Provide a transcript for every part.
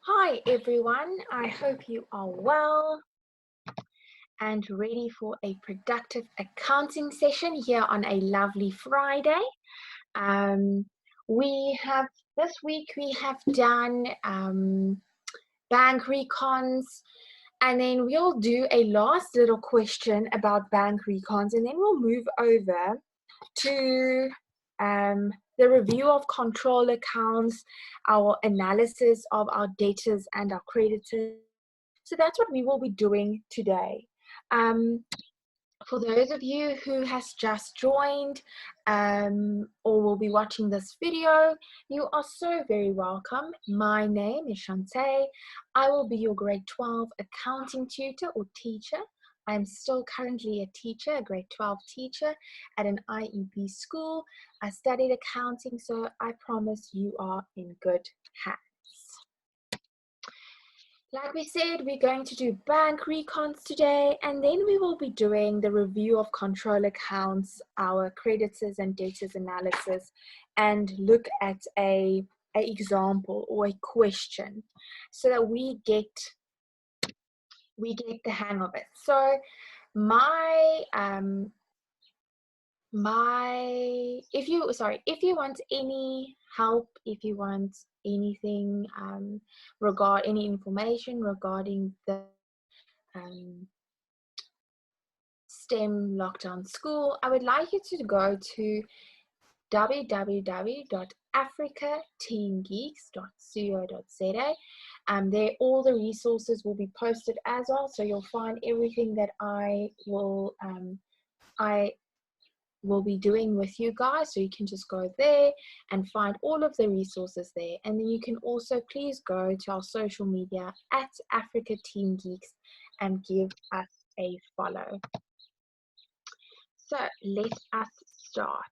Hi everyone, I hope you are well and ready for a productive accounting session here on a lovely Friday. Um, we have this week we have done bank recons, and then we'll do a last little question about bank recons, and then we'll move over to the review of control accounts, our analysis of our debtors and our creditors. So that's what we will be doing today. For those of you who has just joined or will be watching this video, you are so very welcome. My name is Shantae. I will be your grade 12 accounting tutor or teacher. I'm still currently a teacher, a grade 12 teacher at an IEB school. I studied accounting, so I promise you are in good hands. Like we said, we're going to do bank recons today, and then we will be doing the review of control accounts, our creditors and debtors analysis, and look at a example or a question so that we get the hang of it. So if you want any help, if you want anything any information regarding the STEM lockdown school, I would like you to go to www.africateamgeeks.co.za. There all the resources will be posted as well, so you'll find everything that I will be doing with you guys, so you can just go there and find all of the resources there. And then you can also please go to our social media at Africa Team Geeks and give us a follow. So let us start.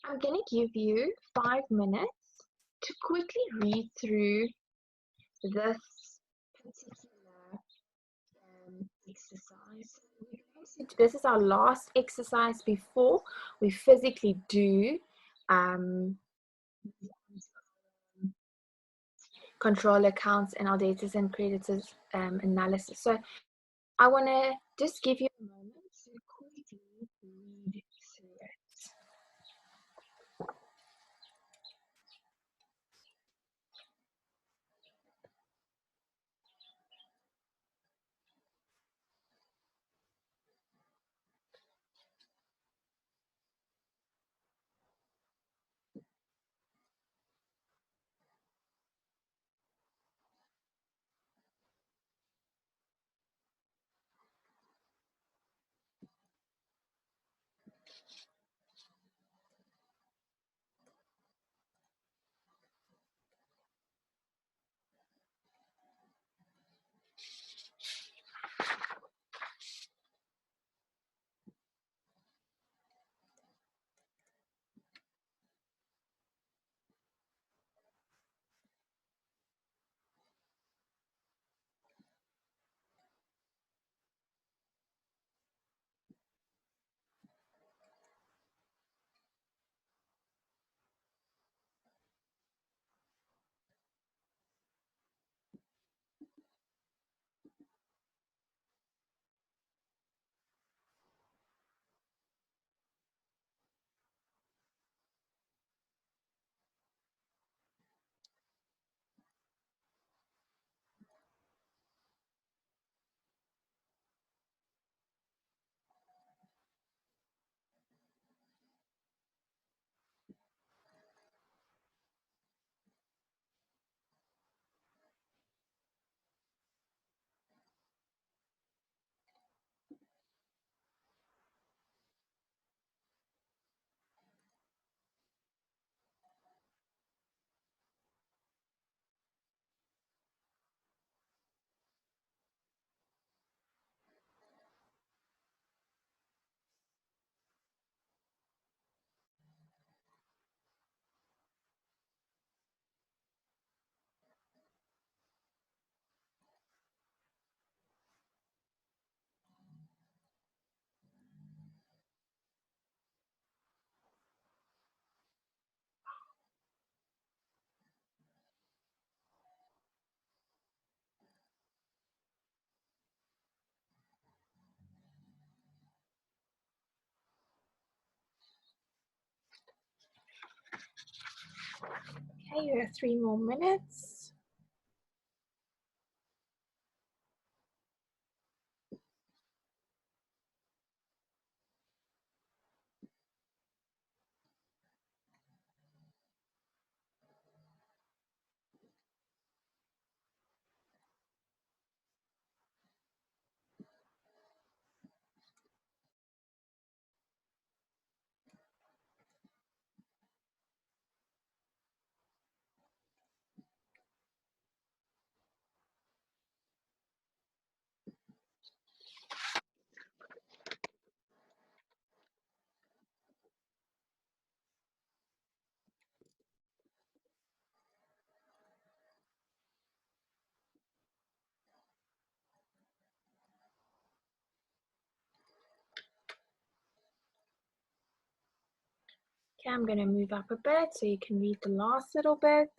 I'm going to give you 5 minutes to quickly read through this particular exercise. This is our last exercise before we physically do control accounts and our debtors and creditors analysis. So I want to just give you a moment to quickly read through it. Okay, you have 3 more minutes. Okay, I'm going to move up a bit so you can read the last little bit.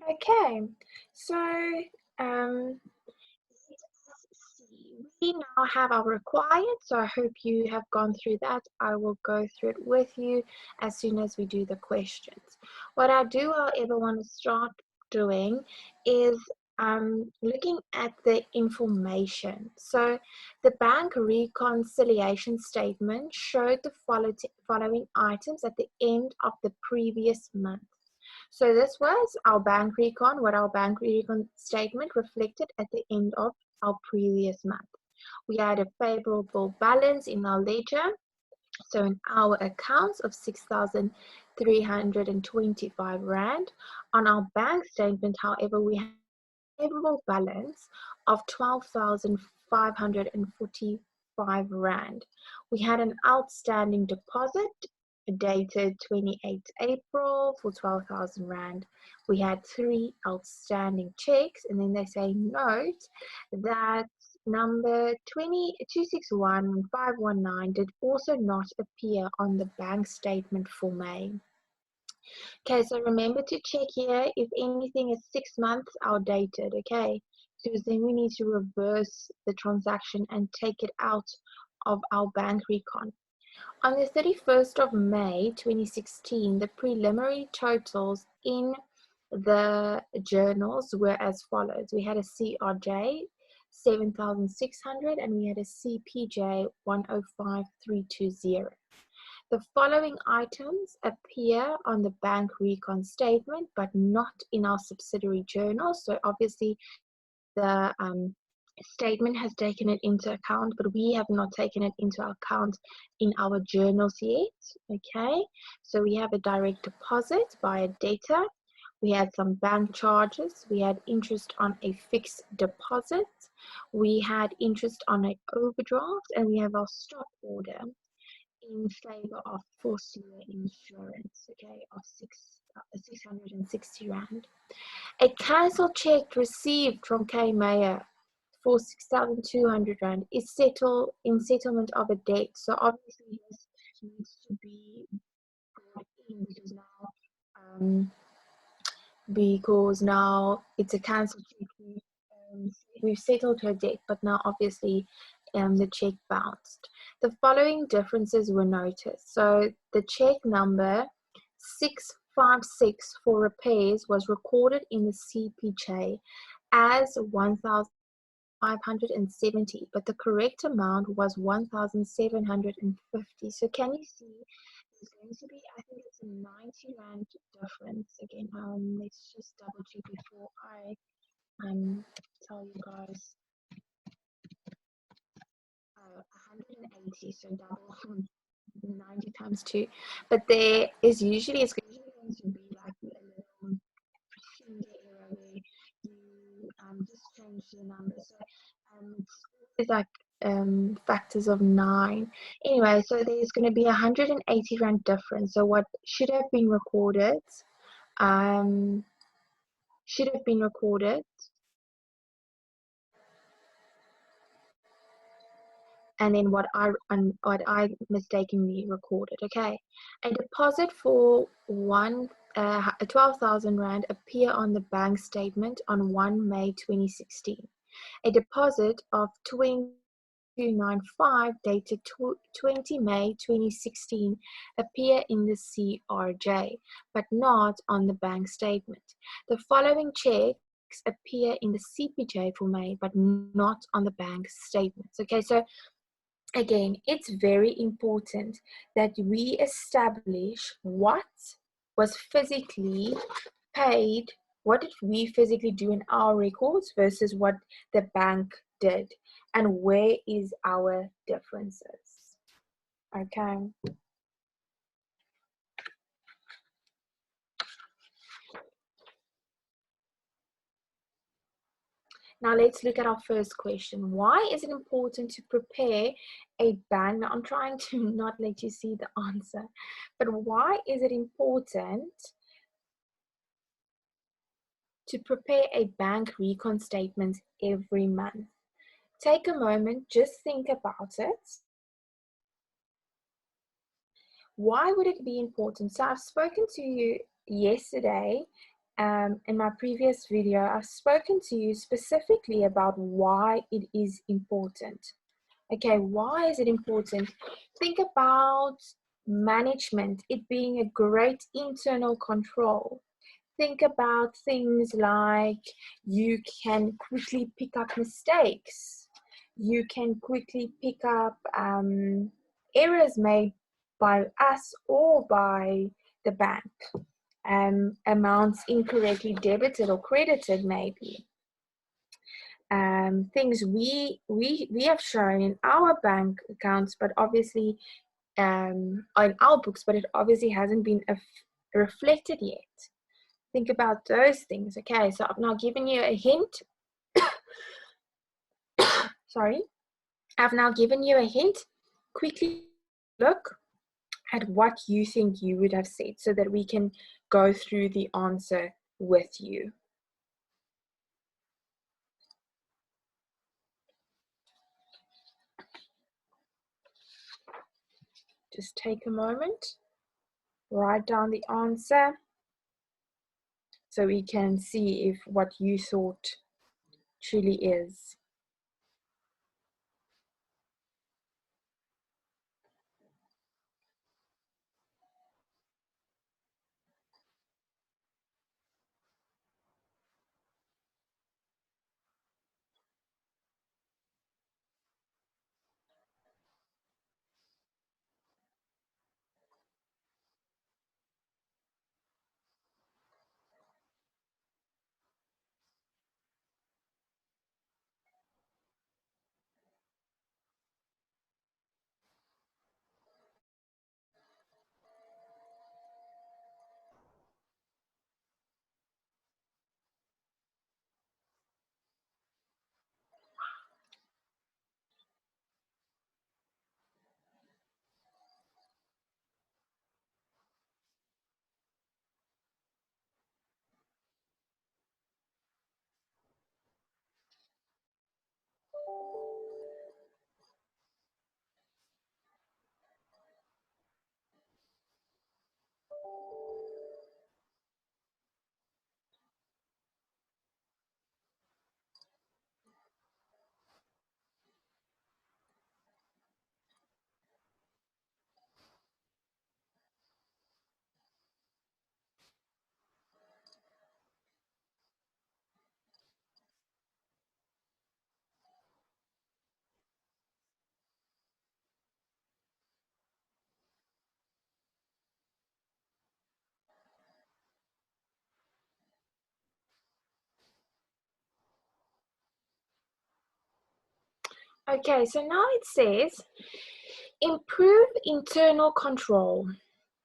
Okay, so um, we now have our required, so I hope you have gone through that. I will go through it with you as soon as we do the questions. What I do, however, want to start doing is looking at the information. So the bank reconciliation statement showed the following items at the end of the previous month. So this was our bank recon, what our bank recon statement reflected at the end of our previous month. We had a favorable balance in our ledger, so in our accounts of 6,325 Rand. On our bank statement, however, we had a favorable balance of 12,545 Rand. We had an outstanding deposit dated 28th April for 12,000 Rand. We had 3 outstanding checks, and then they say note that number 261,519 did also not appear on the bank statement for May. Okay, so remember to check here if anything is 6 months outdated, okay? because then we need to reverse the transaction and take it out of our bank recon. On the 31st of May 2016, the preliminary totals in the journals were as follows. We had a CRJ 7,600 and we had a CPJ 105,320. The following items appear on the bank recon statement but not in our subsidiary journal. So obviously the statement has taken it into account, but we have not taken it into account in our journals yet. Okay, so we have a direct deposit via data. We had some bank charges. We had interest on a fixed deposit. We had interest on an overdraft, and we have our stop order in favor of force insurance, okay, of 660 Rand. A cancelled check received from K Meyer for 6,200 Rand is settled in settlement of a debt. So obviously this needs to be brought in because now it's a cancelled check. We've settled her debt, but now obviously the check bounced. The following differences were noticed. So the check number 656 for repairs was recorded in the CPJ as 1,570, but the correct amount was 1,750. So can you see there's going to be, I think it's a 90 Rand difference. Again, let's just double check before I tell you guys. 180, so double 90 times 2. But there is usually, it's going to be like a little finger error where you just change the number. So it's like factors of 9. Anyway, so there's going to be 180 Rand difference. So what should have been recorded, and then what I mistakenly recorded. Okay, a deposit for 12,000 Rand appear on the bank statement on 1 May 2016. A deposit of 2,295 dated 20 May 2016 appear in the CRJ, but not on the bank statement. The following checks appear in the CPJ for May, but not on the bank statements. Okay, so again, it's very important that we establish what was physically paid, what did we physically do in our records versus what the bank did, and where is our differences. Okay. Now let's look at our first question. Why is it important to prepare a bank? Now I'm trying to not let you see the answer, but why is it important to prepare a bank recon statement every month? Take a moment, just think about it. Why would it be important? So I've spoken to you yesterday in my previous video. I've spoken to you specifically about why it is important. Okay, why is it important? Think about management, it being a great internal control. Think about things like you can quickly pick up mistakes. You can quickly pick up errors made by us or by the bank. Amounts incorrectly debited or credited maybe. Things we have shown in our bank accounts, but obviously on our books, but it obviously hasn't been reflected yet. Think about those things. Okay, so I've now given you a hint. Sorry, I've now given you a hint. Quickly look at what you think you would have said so that we can go through the answer with you. Just take a moment, write down the answer so we can see if what you thought truly is. Okay, so now it says improve internal control,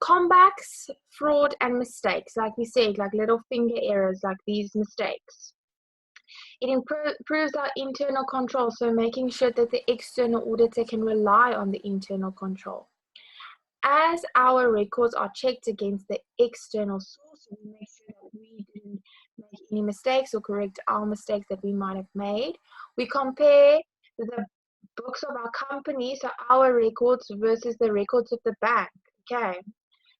combats fraud and mistakes, like we said, like little finger errors, like these mistakes. It improves our internal control, so making sure that the external auditor can rely on the internal control. As our records are checked against the external source, we make sure that we didn't make any mistakes or correct our mistakes that we might have made. We compare the books of our company, so our records versus the records of the bank. Okay,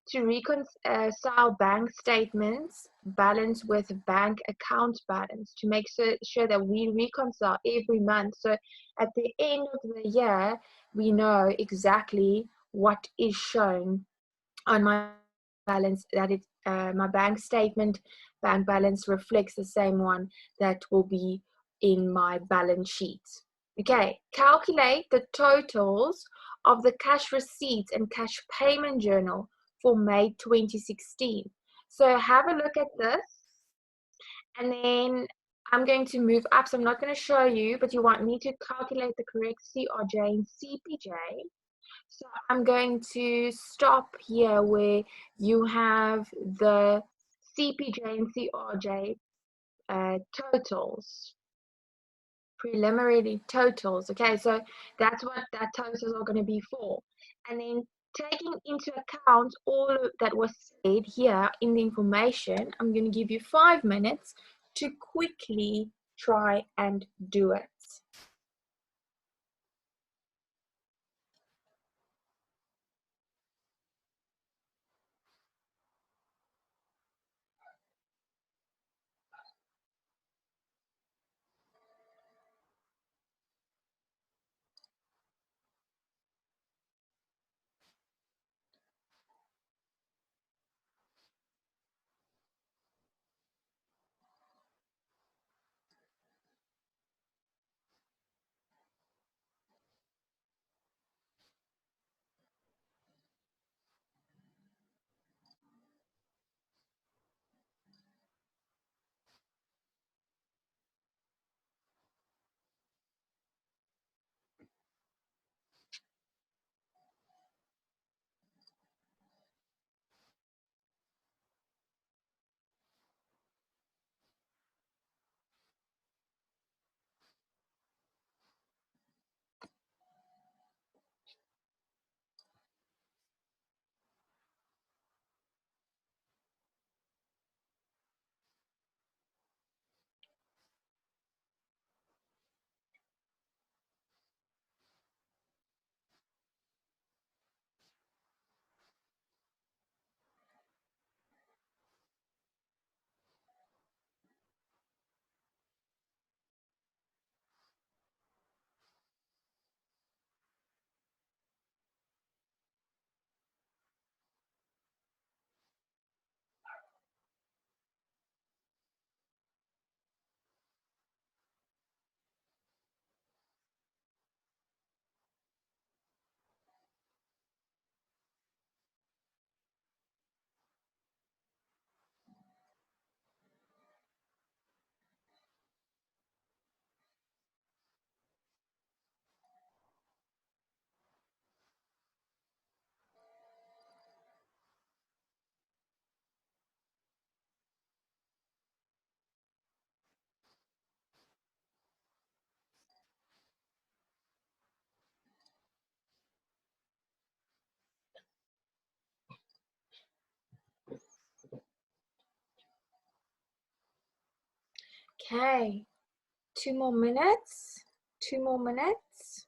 to reconcile bank statements balance with bank account balance, to make sure that we reconcile every month. So at the end of the year, we know exactly what is shown on my balance, that it my bank statement bank balance reflects the same one that will be in my balance sheet. Okay, calculate the totals of the cash receipts and cash payment journal for May 2016. So have a look at this, and then I'm going to move up. So I'm not going to show you, but you want me to calculate the correct CRJ and CPJ. So I'm going to stop here where you have the CPJ and CRJ totals, preliminary totals. Okay, so that's what that totals are going to be for. And then taking into account all that was said here in the information, I'm going to give you 5 minutes to quickly try and do it. Okay, 2 more minutes. 2 more minutes.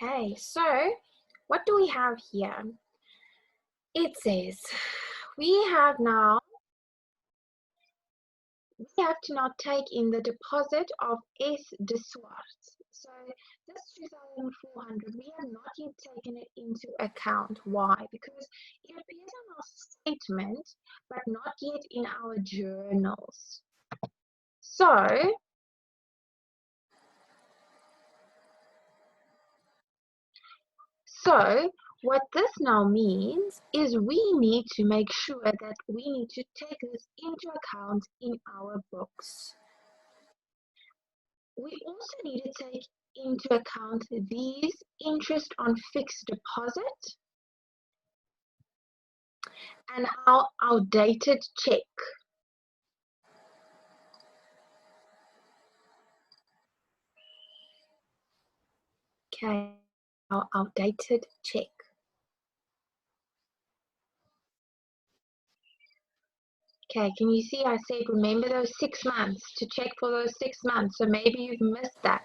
Okay, so what do we have here? It says we have to now take in the deposit of S. de Swart. So this 2,400, we have not yet taken it into account. Why? Because it appears on our statement, but not yet in our journals. So what this now means is we need to make sure that we need to take this into account in our books. We also need to take into account these interest on fixed deposit and our outdated check. Okay, our outdated check. Okay, can you see I said remember those 6 months, to check for those 6 months. So maybe you've missed that.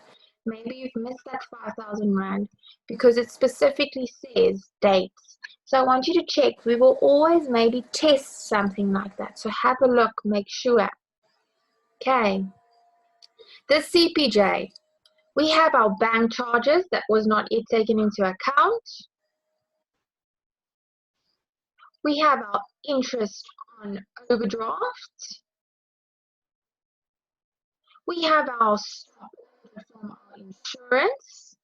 Maybe you've missed that 5,000 Rand because it specifically says dates. So I want you to check. We will always maybe test something like that. So have a look, make sure. Okay. The CPJ. We have our bank charges that was not yet taken into account. We have our interest on overdraft. We have our stop order from our insurance.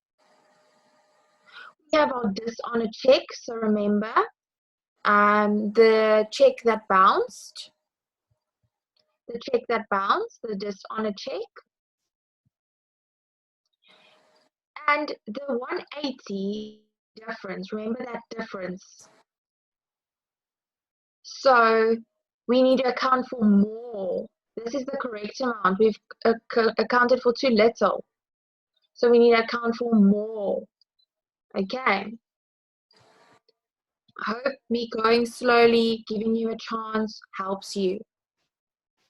We have our dishonor check. So remember, the check that bounced, the dishonor check. And the 180 difference, remember that difference. So we need to account for more. This is the correct amount. We've accounted for too little. So we need to account for more. Okay. I hope me going slowly, giving you a chance helps you.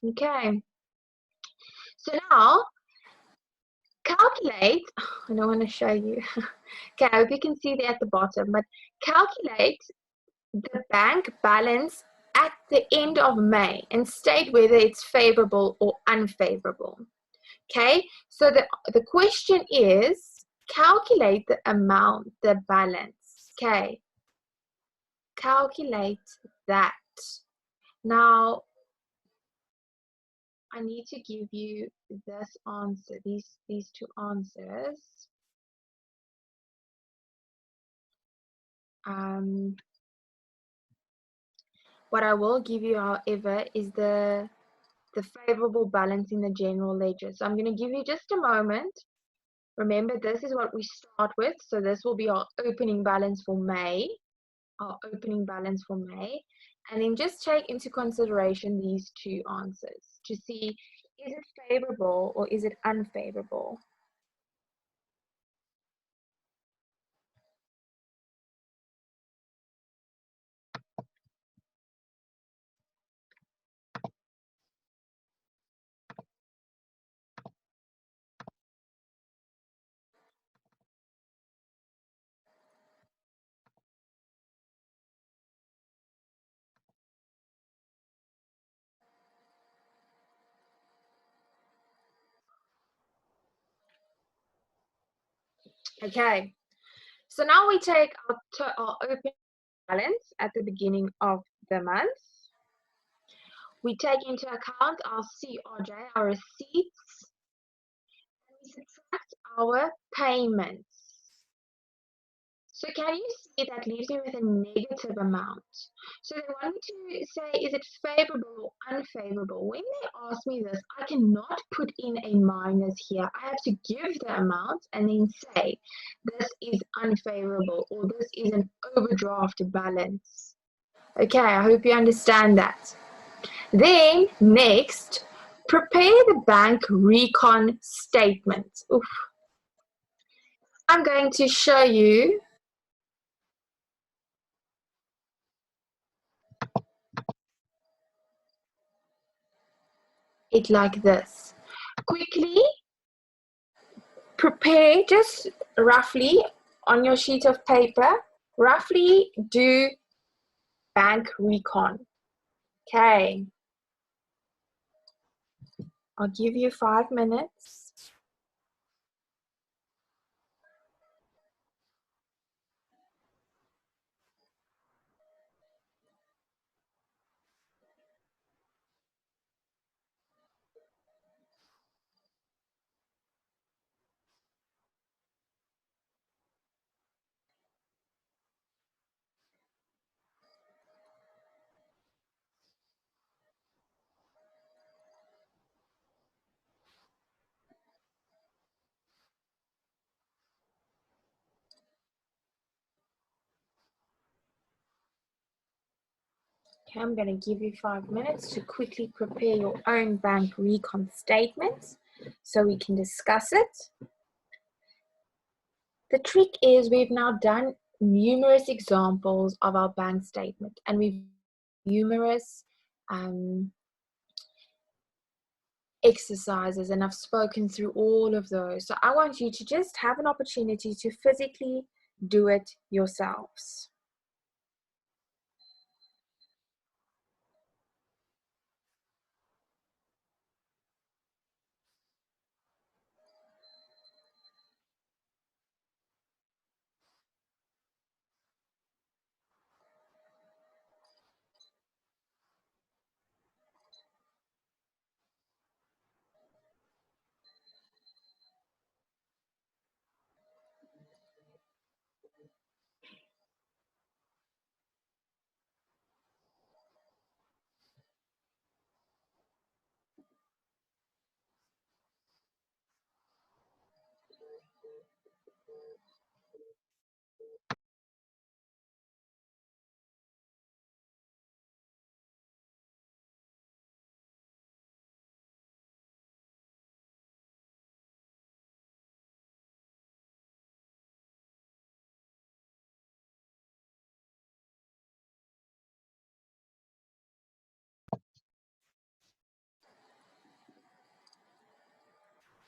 Okay. So now, calculate, I don't want to show you. Okay, I hope you can see there at the bottom, but calculate the bank balance at the end of May and state whether it's favorable or unfavorable. Okay, so the question is calculate the amount, the balance. Okay, calculate that. Now, I need to give you this answer, these two answers. What I will give you, however, is the favorable balance in the general ledger. So I'm going to give you just a moment Remember, this is what we start with. So this will be our opening balance for May, And then just take into consideration these two answers to see, is it favorable or is it unfavorable? Okay, so now we take our opening balance at the beginning of the month. We take into account our CRJ, our receipts, and we subtract our payments. So can you see that leaves me with a negative amount? So they want me to say, is it favorable or unfavorable? When they ask me this, I cannot put in a minus here. I have to give the amount and then say, this is unfavorable or this is an overdraft balance. Okay, I hope you understand that. Then next, prepare the bank recon statement. Oof. I'm going to show you it like this. Quickly prepare, just roughly on your sheet of paper, roughly do bank recon. Okay, I'll give you 5 minutes. Okay, I'm going to give you 5 minutes to quickly prepare your own bank recon statements so we can discuss it. The trick is we've now done numerous examples of our bank statement and we've numerous exercises, and I've spoken through all of those. So I want you to just have an opportunity to physically do it yourselves.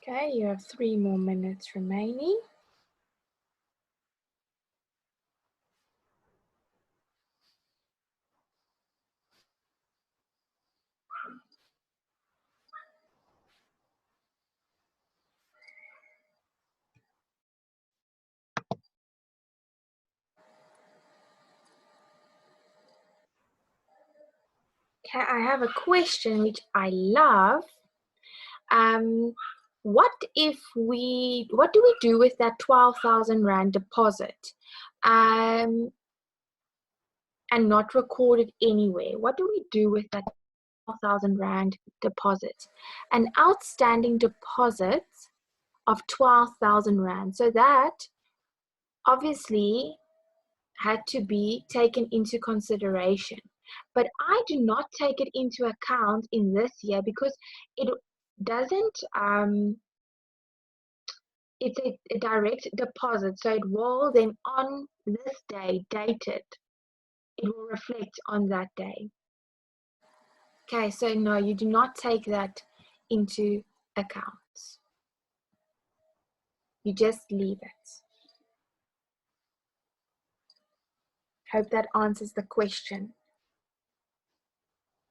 Okay, you have 3 more minutes remaining. Okay, I have a question which I love. What do we do with that 12,000 Rand deposit and not recorded anywhere? What do we do with that 12,000 Rand deposit? An outstanding deposit of 12,000 Rand. So that obviously had to be taken into consideration. But I do not take it into account in this year because it doesn't, it's a direct deposit. So it will then on this day, dated, it will reflect on that day. Okay, so no, you do not take that into account. You just leave it. Hope that answers the question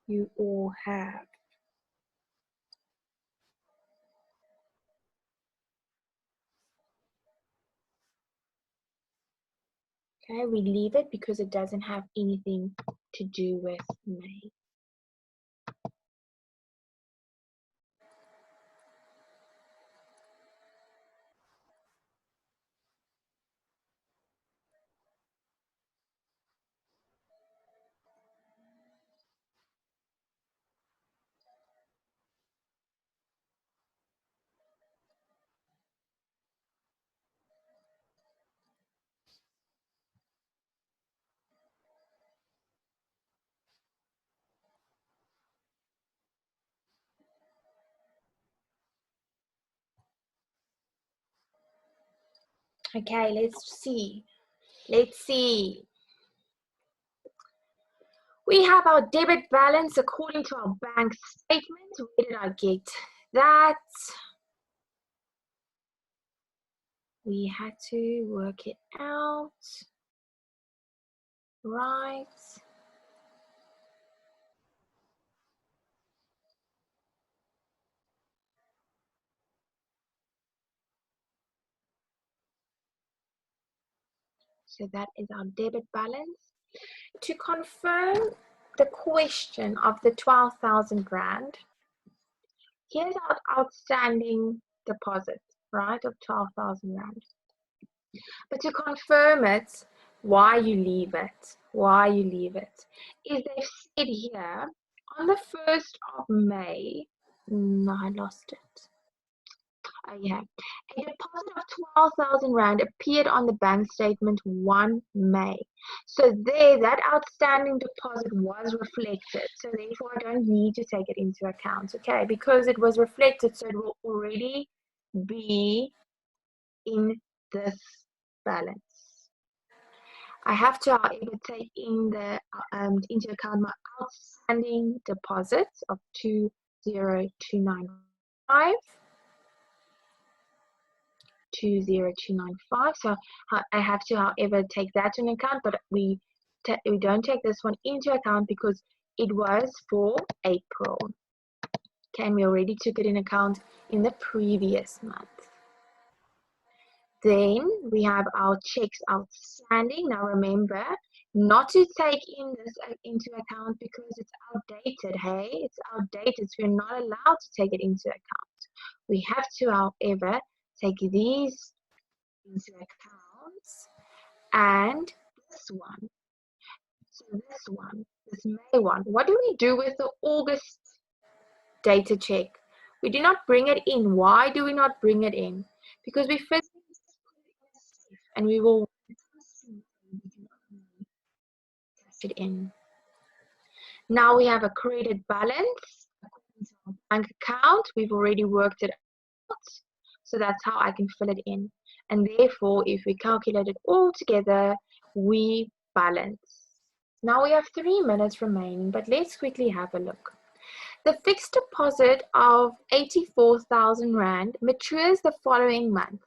you all have. Okay, we leave it because it doesn't have anything to do with May. Okay, let's see. Let's see. We have our debit balance according to our bank statement. Where did I get that? We had to work it out. Right. So that is our debit balance. To confirm the question of the 12,000 Rand, here's our outstanding deposit, right, of 12,000 Rand. But to confirm it, why you leave it, is they've said here, on the 1st of May, no, I lost it. Oh, yeah. A deposit of 12,000 Rand appeared on the bank statement 1 May. So there, that outstanding deposit was reflected. So therefore, I don't need to take it into account, okay? Because it was reflected, so it will already be in this balance. I have to, however, take in the into account my outstanding deposits of 20295. 20295. So I have to, however, take that into account, but we don't take this one into account because it was for April. Okay, and we already took it in account in the previous month. Then we have our checks outstanding. Now remember not to take in this into account because it's outdated. Hey, it's outdated, so we're not allowed to take it into account. We have to, however, take these into account and this one. So this May one. What do we do with the August data check? We do not bring it in. Why do we not bring it in? Because we first and we will cash it in. Now we have a credit balance bank account. We've already worked it out. So that's how I can fill it in. And therefore, if we calculate it all together, we balance. Now we have 3 minutes remaining, but let's quickly have a look. The fixed deposit of 84,000 Rand matures the following month.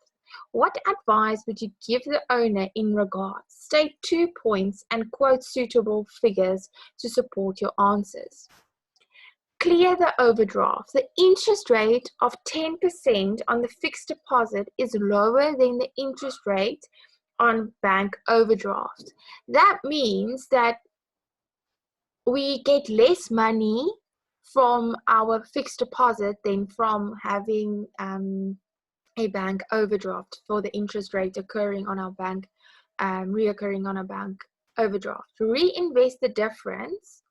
What advice would you give the owner in regards? State 2 points and quote suitable figures to support your answers. Clear the overdraft. The interest rate of 10% on the fixed deposit is lower than the interest rate on bank overdraft. That means that we get less money from our fixed deposit than from having a bank overdraft for the interest rate occurring on our bank, reoccurring on our bank overdraft. Reinvest the difference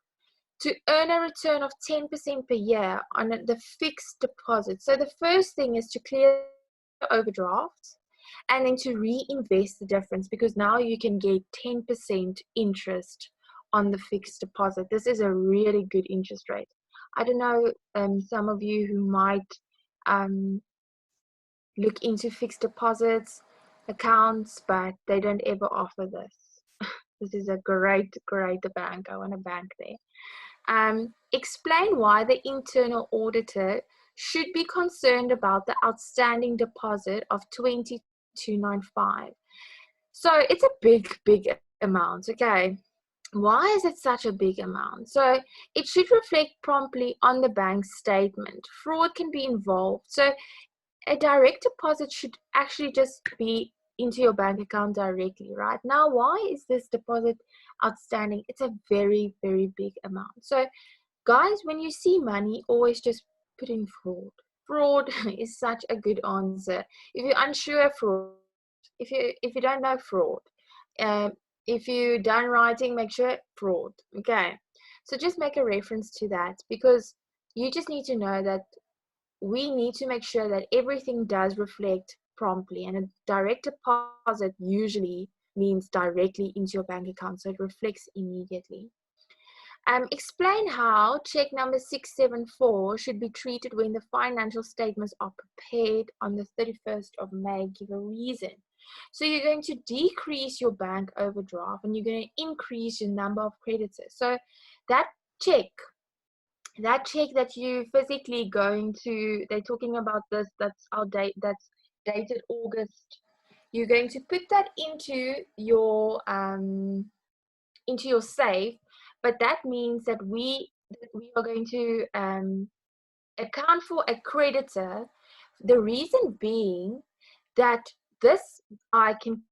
to earn a return of 10% per year on the fixed deposit. So the first thing is to clear overdraft and then to reinvest the difference, because now you can get 10% interest on the fixed deposit. This is a really good interest rate. I don't know, some of you who might look into fixed deposits accounts, but they don't ever offer this. This is a great bank. I want to bank there. Explain why the internal auditor should be concerned about the outstanding deposit of 2295. So it's a big amount, okay? Why is it such a big amount? So it should reflect promptly on the bank statement. Fraud can be involved. So a direct deposit should actually just be into your bank account directly, right? Now, why is this deposit outstanding? It's a very big amount. So guys, when you see money, always just put in fraud. Fraud is such a good answer. If you're unsure, fraud. If you don't know, fraud. If you're done writing, make sure fraud. Okay. So just make a reference to that, because you just need to know that we need to make sure that everything does reflect promptly, and a direct deposit usually means directly into your bank account, so it reflects immediately. Explain how check number 674 should be treated when the financial statements are prepared on the 31st of May. Give a reason. So you're going to decrease your bank overdraft and you're going to increase your number of creditors. So that check that you physically going to, they're talking about this, that's dated August. You're going to put that into your safe, but that means that we are going to account for a creditor. The reason being that this I can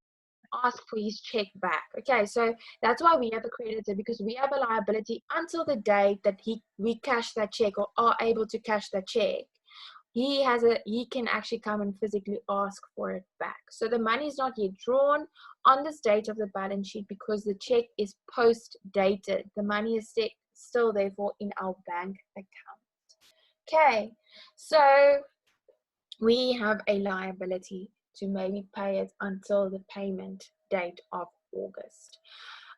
ask for his check back. Okay, so that's why we have a creditor, because we have a liability until the date that we cash that check or are able to cash that check. He can actually come and physically ask for it back. So the money is not yet drawn on this date of the balance sheet because the check is post dated. The money is still therefore in our bank account. Okay, so we have a liability to maybe pay it until the payment date of August.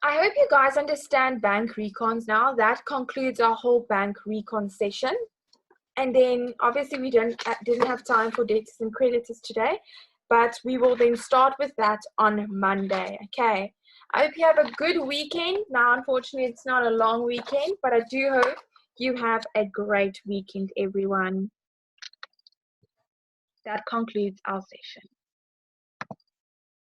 I hope you guys understand bank recons now. That concludes our whole bank recon session. And then obviously we didn't have time for debtors and creditors today, but we will then start with that on Monday. Okay. I hope you have a good weekend. Now, unfortunately, it's not a long weekend, but I do hope you have a great weekend, everyone. That concludes our session.